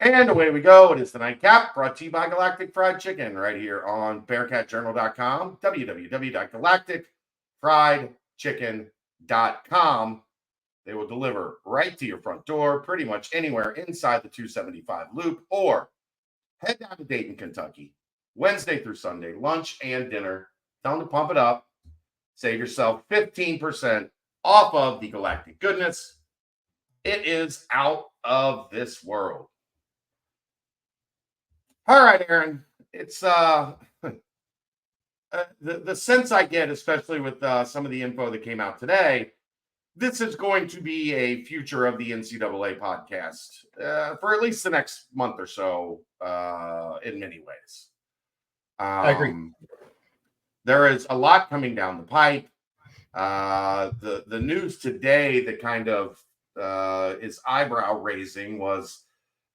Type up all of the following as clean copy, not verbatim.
And away we go. It is the Nightcap, brought to you by Galactic Fried Chicken, right here on BearcatJournal.com, www.galacticfriedchicken.com. They will deliver right to your front door, pretty much anywhere inside the 275 loop, or head down to Dayton, Kentucky, Wednesday through Sunday, lunch and dinner. Tell them to pump it up. Save yourself 15% off of the Galactic goodness. It is out of this world. All right, Aaron. It's the sense I get, especially with some of the info that came out today, this is going to be a future of the NCAA podcast for at least the next month or so, in many ways. I agree. There is a lot coming down the pipe. The news today that kind of is eyebrow raising was,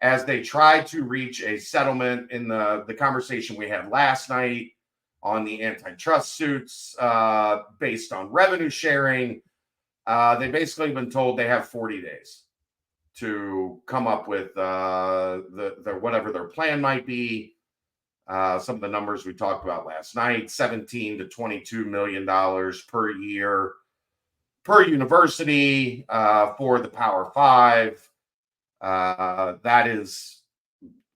as they tried to reach a settlement in the conversation we had last night on the antitrust suits based on revenue sharing, they basically been told they have 40 days to come up with the whatever their plan might be. Some of the numbers we talked about last night, $17 to $22 million per year per university for the Power Five. That is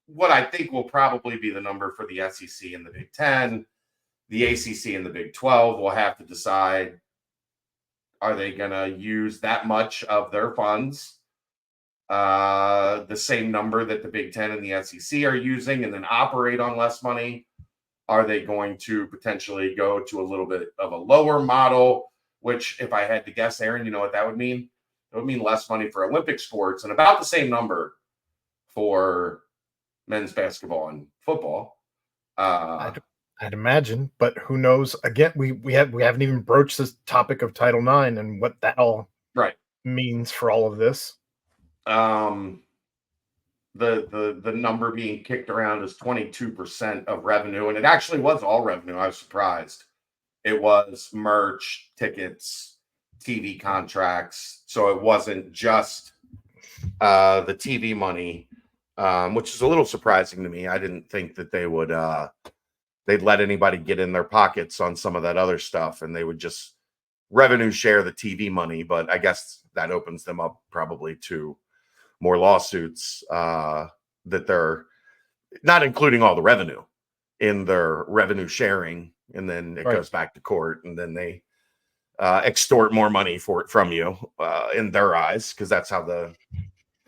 what I think will probably be the number for the SEC and the Big Ten. The ACC and the Big 12 will have to decide, are they going to use that much of their funds, the same number that the Big Ten and the SEC are using, and then operate on less money? Are they going to potentially go to a little bit of a lower model, which, if I had to guess, Aaron, you know what that would mean? It would mean less money for Olympic sports and about the same number for men's basketball and football. I'd imagine, but who knows? Again, we haven't even broached this topic of Title IX and what that all means for all of this. The number being kicked around is 22% of revenue, and it actually was all revenue. I was surprised. It was merch, tickets, TV contracts. So it wasn't just the TV money, which is a little surprising to me. I didn't think that they would they'd let anybody get in their pockets on some of that other stuff, and they would just revenue share the TV money. But I guess that opens them up probably to more lawsuits that they're not including all the revenue in their revenue sharing, and then it goes back to court, and then they extort more money from you in their eyes, because that's how the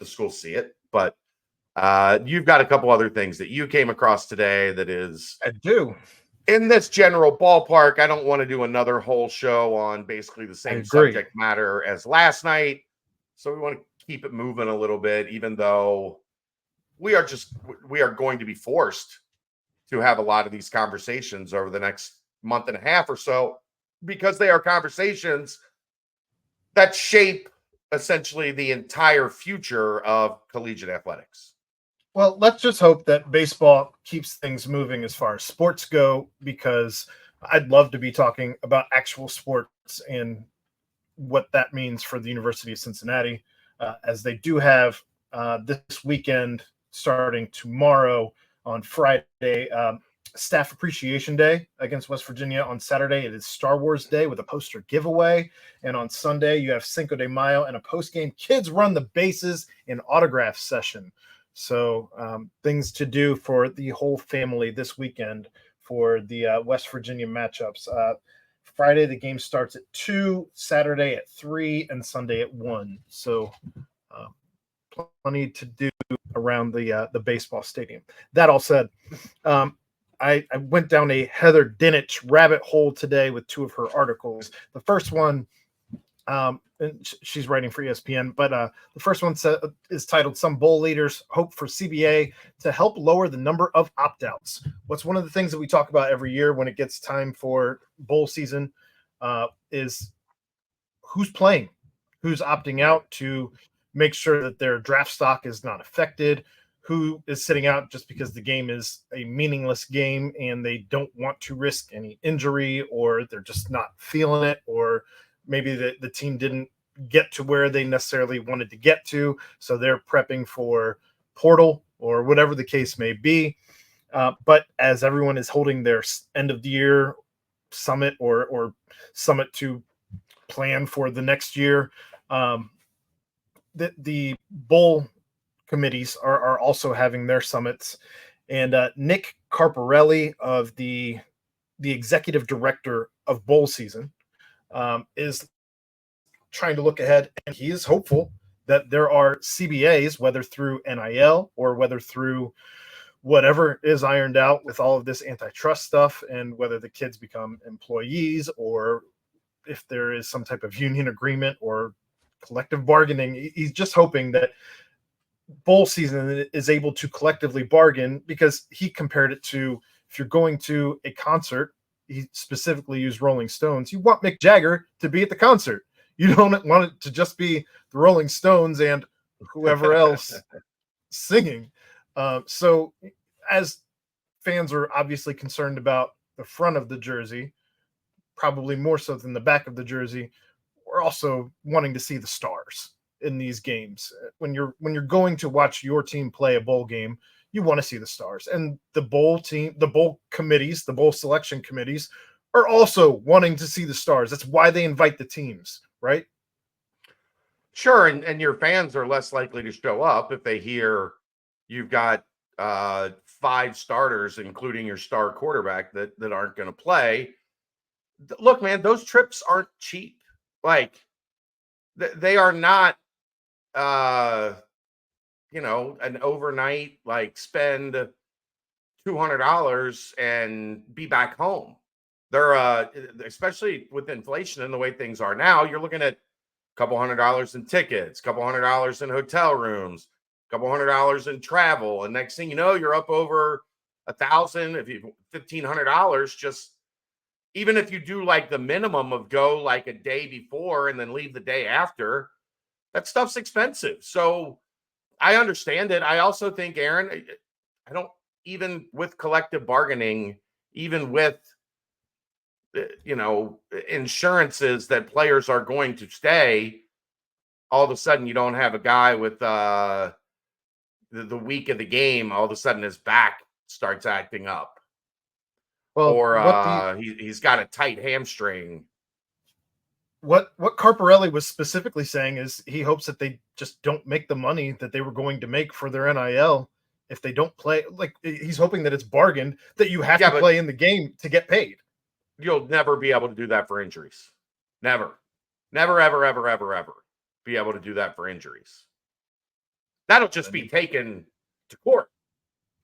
schools see it. But you've got a couple other things that you came across today that is, I do, in this general ballpark. I don't want to do another whole show on basically the same subject matter as last night, so we want to keep it moving a little bit, even though we are going to be forced to have a lot of these conversations over the next month and a half or so, because they are conversations that shape essentially the entire future of collegiate athletics. Well, let's just hope that baseball keeps things moving as far as sports go, because I'd love to be talking about actual sports and what that means for the University of Cincinnati, as they do have this weekend, starting tomorrow on Friday, Staff Appreciation Day against West Virginia. On Saturday, it is Star Wars Day with a poster giveaway. And on Sunday, you have Cinco de Mayo and a post-game Kids Run the Bases and autograph session. So things to do for the whole family this weekend for the West Virginia matchups. Friday, the game starts at 2, Saturday at 3, and Sunday at 1. So plenty to do around the baseball stadium. That all said, I went down a Heather Dinich rabbit hole today with two of her articles. The first one, and she's writing for ESPN, but the first one is titled "Some Bowl Leaders Hope for CBA to Help Lower the Number of Opt-outs." What's one of the things that we talk about every year when it gets time for bowl season is who's playing, who's opting out, to make sure that their draft stock is not affected, who is sitting out just because the game is a meaningless game and they don't want to risk any injury, or they're just not feeling it, or maybe the team didn't get to where they necessarily wanted to get to, so they're prepping for portal or whatever the case may be. But as everyone is holding their end of the year summit or summit to plan for the next year, the bowl committees are also having their summits. And Nick Carparelli of the executive director of bowl season is trying to look ahead, and he is hopeful that there are CBAs, whether through NIL or whether through whatever is ironed out with all of this antitrust stuff, and whether the kids become employees or if there is some type of union agreement or collective bargaining. He's just hoping that bowl season is able to collectively bargain, because he compared it to, if you're going to a concert, he specifically used Rolling Stones, you want Mick Jagger to be at the concert. You don't want it to just be the Rolling Stones and whoever else singing. So as fans are obviously concerned about the front of the jersey, probably more so than the back of the jersey, we're also wanting to see the stars in these games. When you're going to watch your team play a bowl game, you want to see the stars. And the bowl team, the bowl committees, the bowl selection committees are also wanting to see the stars. That's why they invite the teams, right? Sure, and your fans are less likely to show up if they hear you've got 5 starters, including your star quarterback, that aren't going to play. Look, man, those trips aren't cheap. Like, they are not, an overnight, like, spend $200 and be back home. They're, especially with inflation and the way things are now, you're looking at a couple $100 in tickets, a couple $100 in hotel rooms, a couple $100 in travel, and next thing you know, you're up over $1,000, if you $1,500. Just, even if you do like the minimum of go like a day before and then leave the day after, that stuff's expensive. So I understand it. I also think, Aaron, I don't, even with collective bargaining, even with insurances that players are going to stay, all of a sudden you don't have a guy with the week of the game, all of a sudden his back starts acting up. Well, or he's got a tight hamstring. What Carparelli was specifically saying is he hopes that they just don't make the money that they were going to make for their NIL if they don't play. Like, he's hoping that it's bargained that you have to play in the game to get paid. You'll never be able to do that for injuries. Never, ever be able to do that for injuries. That'll just be taken to court.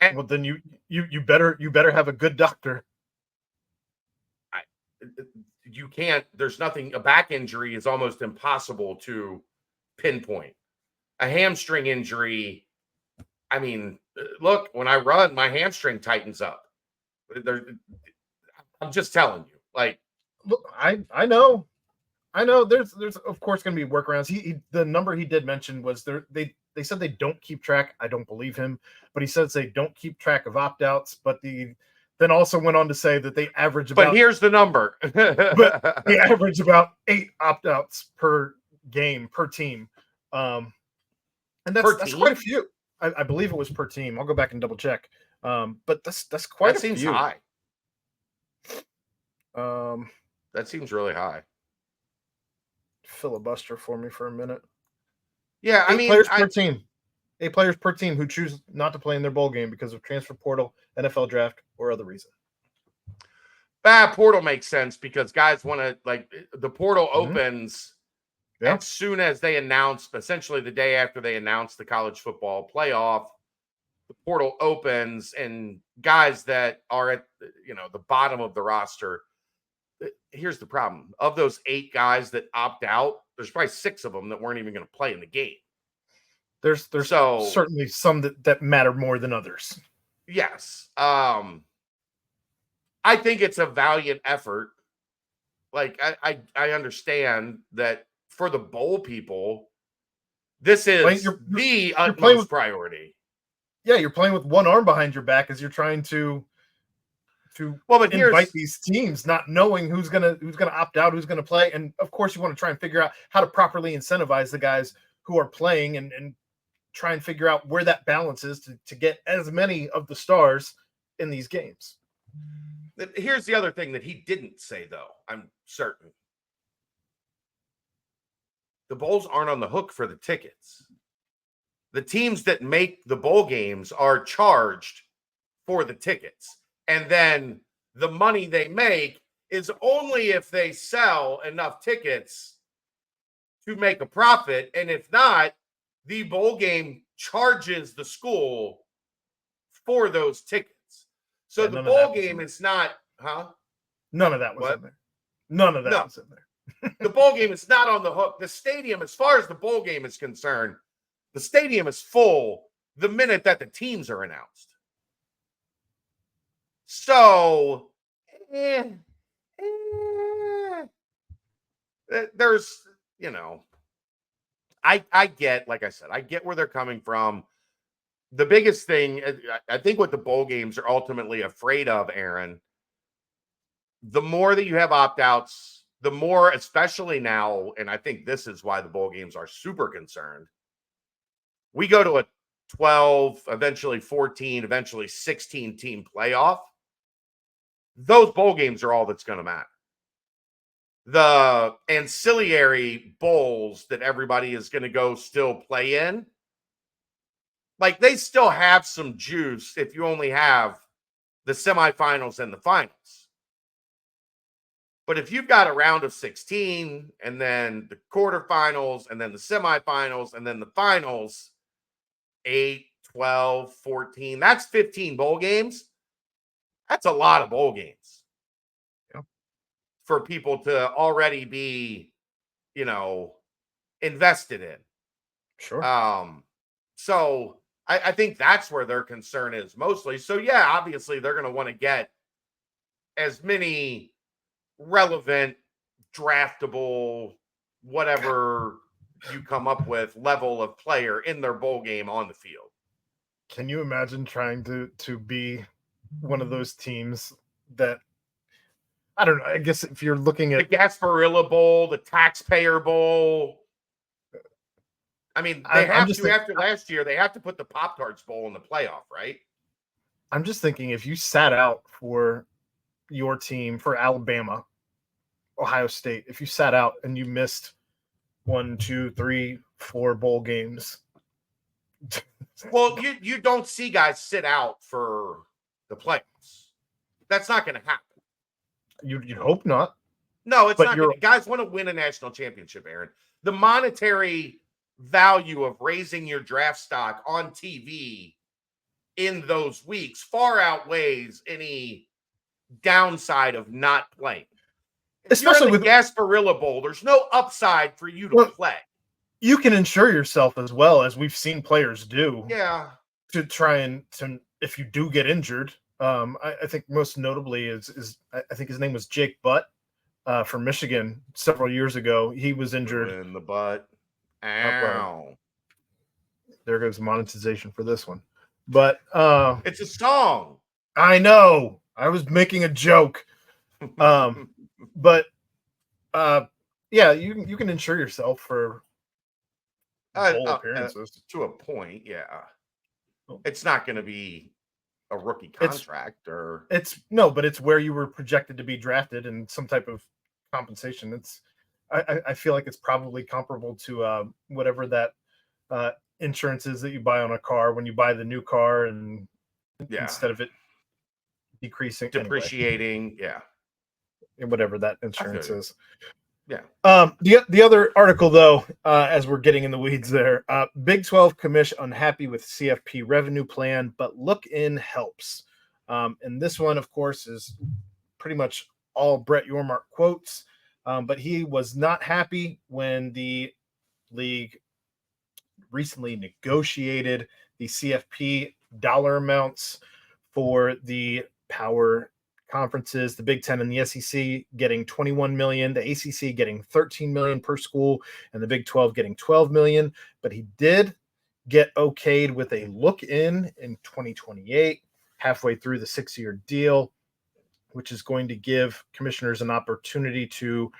And well, then you better have a good doctor. You can't. There's nothing. A back injury is almost impossible to pinpoint. A hamstring injury, I mean, look, when I run, my hamstring tightens up. I'm just telling you. Like, look, I know. There's of course going to be workarounds. The number he did mention was they said they don't keep track. I don't believe him, but he says they don't keep track of opt-outs. But then also went on to say that they average about. But here's the number. But they average about 8 opt-outs per game per team, and that's quite a few. I believe it was per team. I'll go back and double check. But that's quite a few. That seems high. That seems really high. Filibuster for me for a minute. Yeah, I mean, 8 players per team. 8 players per team who choose not to play in their bowl game because of transfer portal, NFL draft, or other reason. Portal makes sense because guys want to, like, the portal opens as soon as they announce, essentially the day after they announce the college football playoff. The portal opens, and guys that are at the bottom of the roster. Here's the problem. Of those 8 guys that opt out, there's probably 6 of them that weren't even going to play in the game. There's certainly some that matter more than others. Yes. I think it's a valiant effort. Like, I understand that for the bowl people, this is the utmost priority. Yeah, you're playing with one arm behind your back as you're trying to invite these teams, not knowing who's gonna opt out, who's gonna play, and of course you want to try and figure out how to properly incentivize the guys who are playing and try and figure out where that balance is to get as many of the stars in these games. Here's the other thing that he didn't say, though, I'm certain. The Bulls aren't on the hook for the tickets. The teams that make the bowl games are charged for the tickets. And then the money they make is only if they sell enough tickets to make a profit. And if not, the bowl game charges the school for those tickets. So Yeah, the bowl game is not, None of that was What? in there. None of that was in there. The bowl game is not on the hook. The stadium, as far as the bowl game is concerned, the stadium is full the minute that the teams are announced. So, there's, I get, like I said, I get where they're coming from. The biggest thing, I think what the bowl games are ultimately afraid of, Aaron, the more that you have opt-outs, the more, especially now, and I think this is why the bowl games are super concerned, we go to a 12, eventually 14, eventually 16 team playoff. Those bowl games are all that's going to matter. The ancillary bowls that everybody is going to go still play in, like, they still have some juice if you only have the semifinals and the finals. But if you've got a round of 16 and then the quarterfinals and then the semifinals and then the finals, 8, 12, 14, that's 15 bowl games. That's a lot of bowl games. Yeah. For people to already be, invested in. Sure. So I think that's where their concern is mostly. So, yeah, obviously they're going to want to get as many relevant, draftable, whatever you come up with level of player in their bowl game on the field. Can you imagine trying to be one of those teams that, I don't know, I guess if you're looking at the Gasparilla Bowl, the Taxpayer Bowl. I mean, they have to, after last year, they have to put the Pop-Tarts Bowl in the playoff, right? I'm just thinking, if you sat out for your team, for Alabama, Ohio State, if you sat out and you missed 1, 2, 3, 4 bowl games. Well, you don't see guys sit out for the playoffs. That's not going to happen. You'd hope not. No, it's not. Guys want to win a national championship, Aaron. The monetary value of raising your draft stock on TV in those weeks far outweighs any downside of not playing. Especially with Gasparilla Bowl, there's no upside for you to play. You can insure yourself as well, as we've seen players do. Yeah. To try and if you do get injured, I think most notably is I think his name was Jake Butt from Michigan several years ago. He was injured in the butt. Ow. There goes monetization for this one. But it's a song. I know. I was making a joke. But yeah, you can insure yourself for bowl appearances to a point. Yeah, it's not going to be a rookie contract but it's where you were projected to be drafted and some type of compensation. I feel like it's probably comparable to whatever that insurance is that you buy on a car when you buy the new car, and instead of it depreciating, and whatever that insurance is. Yeah. The other article, though, as we're getting in the weeds there, Big 12 commission unhappy with CFP revenue plan, but look in helps. And this one, of course, is pretty much all Brett Yormark quotes. But he was not happy when the league recently negotiated the CFP dollar amounts for the power conferences, the Big 10 and the SEC getting $21 million, the ACC getting $13 million per school, and the Big 12 getting $12 million. But he did get okayed with a look in 2028, halfway through the 6-year deal, which is going to give commissioners an opportunity to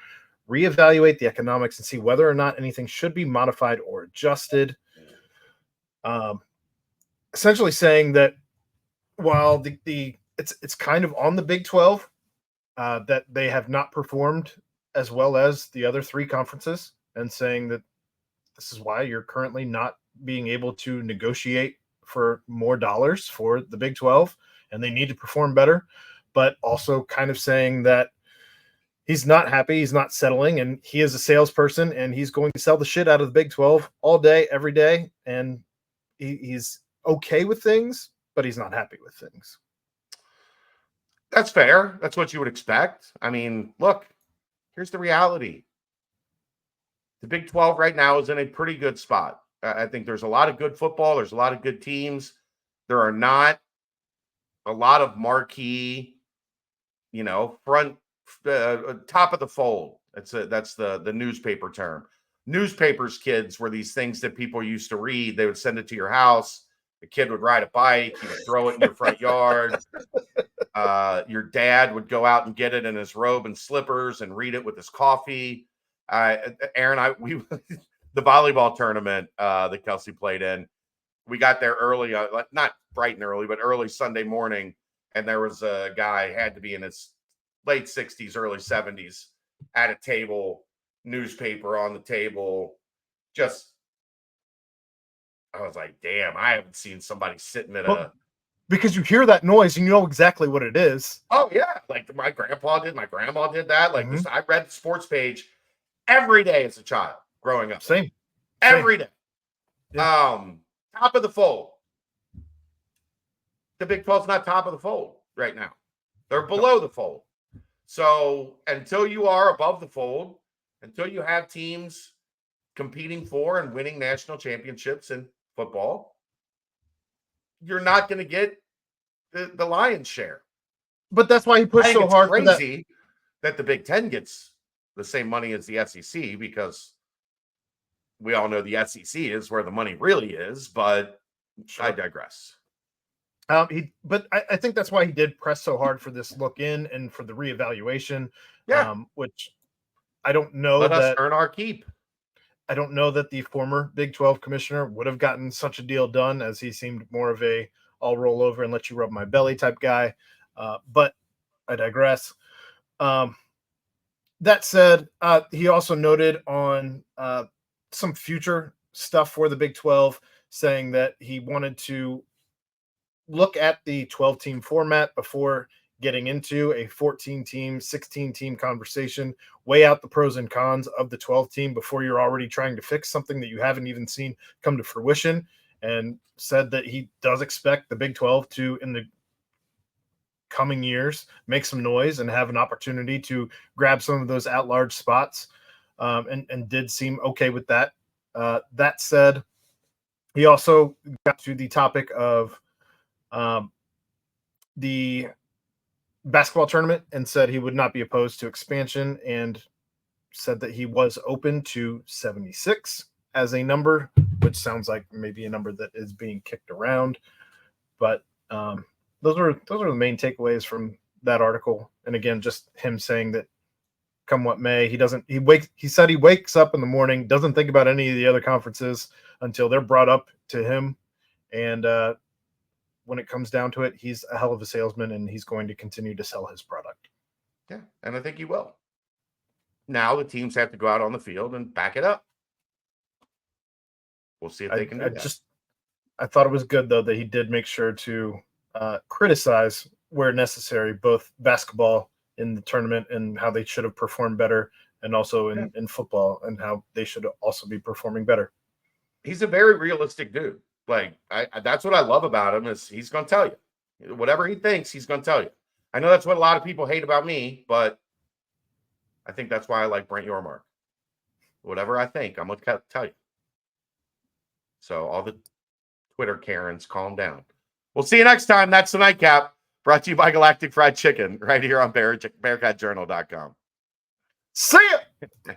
reevaluate the economics and see whether or not anything should be modified or adjusted. essentially saying that while it's kind of on the Big 12 that they have not performed as well as the other three conferences, and saying that this is why you're currently not being able to negotiate for more dollars for the Big 12, and they need to perform better, but also kind of saying that he's not happy, he's not settling, and he is a salesperson, and he's going to sell the shit out of the Big 12 all day, every day, and he's okay with things, but he's not happy with things. That's fair. That's what you would expect. I mean, look, here's the reality. The Big 12 right now is in a pretty good spot. I think there's a lot of good football. There's a lot of good teams. There are not a lot of marquee, front top of the fold. That's the newspaper term. Newspapers, kids, were these things that people used to read. They would send it to your house. The kid would ride a bike. He would throw it in your front yard. Your dad would go out and get it in his robe and slippers and read it with his coffee. Aaron, the volleyball tournament that Kelsey played in, we got there early, not bright and early, but early Sunday morning, and there was a guy, had to be in his late 60s, early 70s, at a table, newspaper on the table. I was like, damn, I haven't seen somebody sitting at a... Because you hear that noise and you know exactly what it is. Oh, yeah. Like my grandpa did, my grandma did that. Like I read the sports page every day as a child growing up. Same. Every day. Yeah. Top of the fold. The Big 12's not top of the fold right now. They're below the fold. So until you are above the fold, until you have teams competing for and winning national championships in football, you're not going to get the lion's share. But that's why he pushed so hard. Crazy that the Big Ten gets the same money as the SEC, because we all know the SEC is where the money really is. But sure. I digress. But I think that's why he did press so hard for this look in and for the reevaluation. Yeah. Which I don't know. Let us earn our keep. I don't know that the former Big 12 commissioner would have gotten such a deal done, as he seemed more of a I'll roll over and let you rub my belly type guy. But I digress. That said, he also noted on some future stuff for the Big 12, saying that he wanted to look at the 12-team format before getting into a 14-team, 16-team conversation, weigh out the pros and cons of the 12-team before you're already trying to fix something that you haven't even seen come to fruition, and said that he does expect the Big 12 to, in the coming years, make some noise and have an opportunity to grab some of those at-large spots, and did seem okay with that. That said, he also got to the topic of the basketball tournament and said he would not be opposed to expansion, and said that he was open to 76 as a number, which sounds like maybe a number that is being kicked around. But those are the main takeaways from that article. And again, just him saying that come what may, he said he wakes up in the morning, doesn't think about any of the other conferences until they're brought up to him. And when it comes down to it, he's a hell of a salesman, and he's going to continue to sell his product. Yeah, and I think he will. Now the teams have to go out on the field and back it up. We'll see if they can do that. I thought it was good, though, that he did make sure to criticize where necessary, both basketball in the tournament and how they should have performed better, and also in football and how they should also be performing better. He's a very realistic dude. Like, that's what I love about him, is he's going to tell you. Whatever he thinks, he's going to tell you. I know that's what a lot of people hate about me, but I think that's why I like Brent Yormark. Whatever I think, I'm going to tell you. So all the Twitter Karens, calm down. We'll see you next time. That's the Nightcap, brought to you by Galactic Fried Chicken, right here on BearcatJournal.com. See ya!